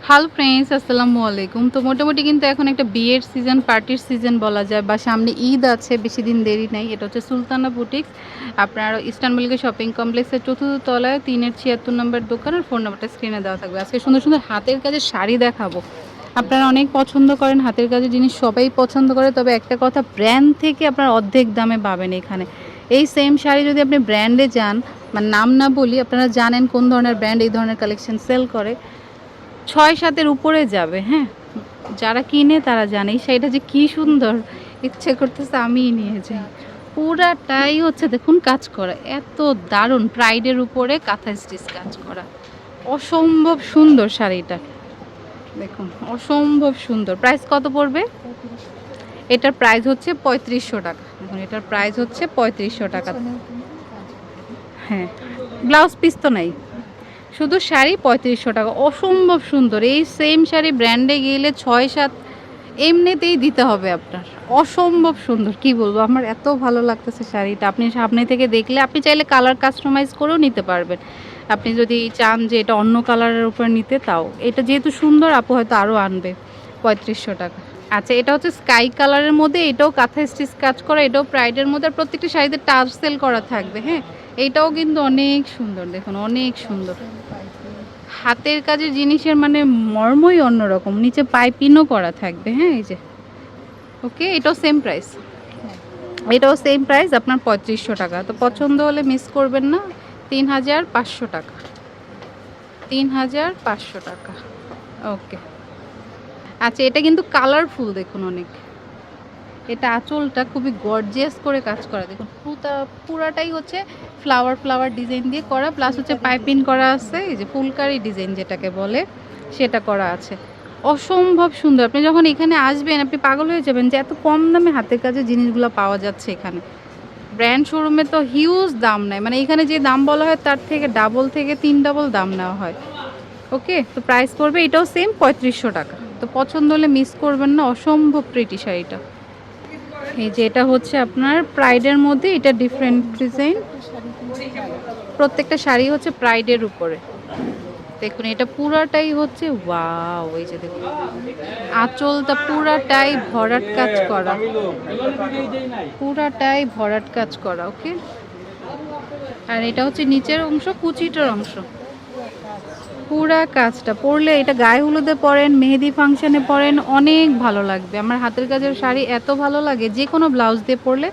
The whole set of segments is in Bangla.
হ্যালো ফ্রেন্ডস, আসসালামু আলাইকুম। তো মোটামুটি কিন্তু এখন একটা বিয়ের সিজন, পার্টির সিজন বলা যায়, বা সামনে ঈদ আছে, বেশি দিন দেরি নাই। এটা হচ্ছে সুলতানা বুটিক্স। আপনার ইস্টার্ন মল্লিকা শপিং কমপ্লেক্সের চতুর্থ তলায় 3-76 নম্বর দোকান। আর ফোন নাম্বারটা স্ক্রিনে দেওয়া থাকবে। আজকে সুন্দর সুন্দর হাতের কাজের শাড়ি দেখাবো। আপনারা অনেক পছন্দ করেন হাতের কাজের জিনিস, সবাই পছন্দ করে। তবে একটা কথা, ব্র্যান্ড থেকে আপনার অর্ধেক দামে পাবেন এখানে। এই সেম শাড়ি যদি আপনি ব্র্যান্ডে যান, মানে নাম না বলি, আপনারা জানেন কোন ধরনের ব্র্যান্ড এই ধরনের কালেকশন সেল করে, 6-7-এর উপরে যাবে। হ্যাঁ, যারা কিনে তারা জানে এই শাড়িটা যে কী সুন্দর, ইচ্ছে করতেছে আমিই নিয়ে যাই। পুরাটাই হচ্ছে দেখুন কাজ করা, এত দারুণ, প্রাইডের উপরে কাঁথা স্টিচ কাজ করা, অসম্ভব সুন্দর শাড়িটা। দেখুন অসম্ভব সুন্দর। প্রাইস কত পড়বে? এটার প্রাইস হচ্ছে 3500 টাকা। দেখুন এটার প্রাইস হচ্ছে 3500 টাকা। হ্যাঁ, ব্লাউজ পিস তো নাই, শুধু শাড়ি 3500 টাকা। অসম্ভব সুন্দর। এই সেম শাড়ি ব্র্যান্ডে গেলে 6-7 এমনিতেই দিতে হবে আপনার। অসম্ভব সুন্দর, কি বলবো, আমার এত ভালো লাগতেছে শাড়িটা। আপনি সামনে থেকে দেখলে, আপনি চাইলে কালার কাস্টমাইজ করেও নিতে পারবেন। আপনি যদি চান যে এটা অন্য কালারের উপর নিতে, তাও। এটা যেহেতু সুন্দর, আপু হয়তো আরও আনবে। 3500 টাকা। আচ্ছা, এটা হচ্ছে স্কাই কালারের মধ্যে, এটাও কাঁথা স্টিচ কাজ করা, এটাও প্রাইডের মধ্যে। আর প্রত্যেকটা শাড়িতে টার্সেল করা থাকবে। হ্যাঁ, এইটাও কিন্তু অনেক সুন্দর। দেখুন অনেক সুন্দর হাতের কাজের জিনিসের মানে মর্মই অন্যরকম। নিচে পাইপিনও করা থাকবে। হ্যাঁ, এই যে ওকে, এটাও সেম প্রাইস। এটাও সেম প্রাইস আপনার 3500 টাকা। তো পছন্দ হলে মিস করবেন না। 3500 টাকা, 3500 টাকা। ওকে। আচ্ছা, এটা কিন্তু কালারফুল, দেখুন অনেক। এটা আঁচলটা খুবই গর্জিয়াস করে কাজ করা। দেখুন পুরাটাই হচ্ছে ফ্লাওয়ার ফ্লাওয়ার ডিজাইন দিয়ে করা, প্লাস হচ্ছে পাইপিং করা আছে। এই যে ফুলকারি ডিজাইন যেটাকে বলে, সেটা করা আছে। অসম্ভব সুন্দর। আপনি যখন এখানে আসবেন, আপনি পাগল হয়ে যাবেন যে এত কম দামে হাতের কাজের জিনিসগুলো পাওয়া যাচ্ছে এখানে। ব্র্যান্ড শোরুমে তো হিউজ দাম নেয়, মানে এখানে যে দাম বলা হয় তার থেকে ডাবল থেকে 3 ডাবল দাম নেওয়া হয়। ওকে, তো প্রাইস পড়বে এটাও সেম 3500 টাকা। তো পছন্দ হলে মিস করবেন না। অসম্ভব প্রিটি শাড়িটা। এই যে এটা হচ্ছে আপনার প্রাইডের মধ্যে, এটা ডিফারেন্ট ডিজাইন। প্রত্যেকটা শাড়ি হচ্ছে প্রাইডের উপরে। দেখুন এটা পুরাটাই হচ্ছে ওয়াও। এই যে দেখুন আঁচলটা পুরাটাই ভরাট কাজ করা, পুরাটাই ভরাট কাজ করা। ওকে, আর এটা হচ্ছে নিচের অংশ, কুচিটার অংশ। পুরা কাজটা পরলে, এটা গায়ে হলুদে পরেন, মেহেদি ফাংশনে পরেন, অনেক ভালো লাগবে। আমার হাতের কাজের শাড়ি এত ভালো লাগে, যে কোনো ব্লাউজ দিয়ে পরলে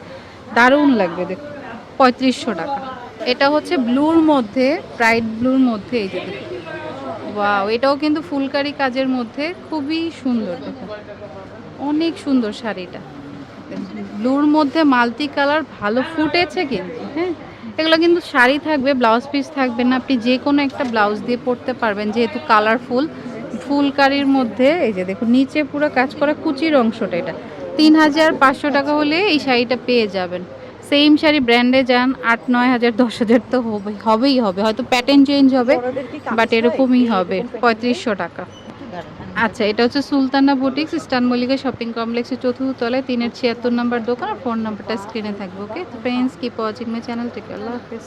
দারুণ লাগবে। দেখুন 3500 টাকা। এটা হচ্ছে ব্লুর মধ্যে, ব্রাইট ব্লুর মধ্যে। এই যে দেখুন ওয়াও, এটাও কিন্তু ফুলকারি কাজের মধ্যে, খুবই সুন্দর। দেখুন অনেক সুন্দর শাড়িটা। ব্লুর মধ্যে মাল্টি কালার, ভালো ফুটেছে কিন্তু। হ্যাঁ, এগুলো কিন্তু শাড়ি থাকবে, ব্লাউজ পিস থাকবে না। আপনি যে কোনো একটা ব্লাউজ দিয়ে পরতে পারবেন, যেহেতু কালারফুল ফুলকারির মধ্যে। এই যে দেখুন নিচে পুরো কাজ করা, কুচির অংশটা। এটা 3500 টাকা হলে এই শাড়িটা পেয়ে যাবেন। সেম শাড়ি ব্র্যান্ডে যান 8-9 হাজার 10 হাজার তো হবেই হবে, হয়তো প্যাটার্ন চেঞ্জ হবে, বাট এরকমই হবে। 3500 টাকা। আচ্ছা, এটা হচ্ছে Sultana boutiques, eastern Mallika shopping কমপ্লেক্সের চতুর্থ তলায় 3-76 নম্বর দোকান। আর ফোন নাম্বারটা স্ক্রিনে থাকবে। Okay friends, keep watching my channel. Take care, আল্লাহ হাফেজ।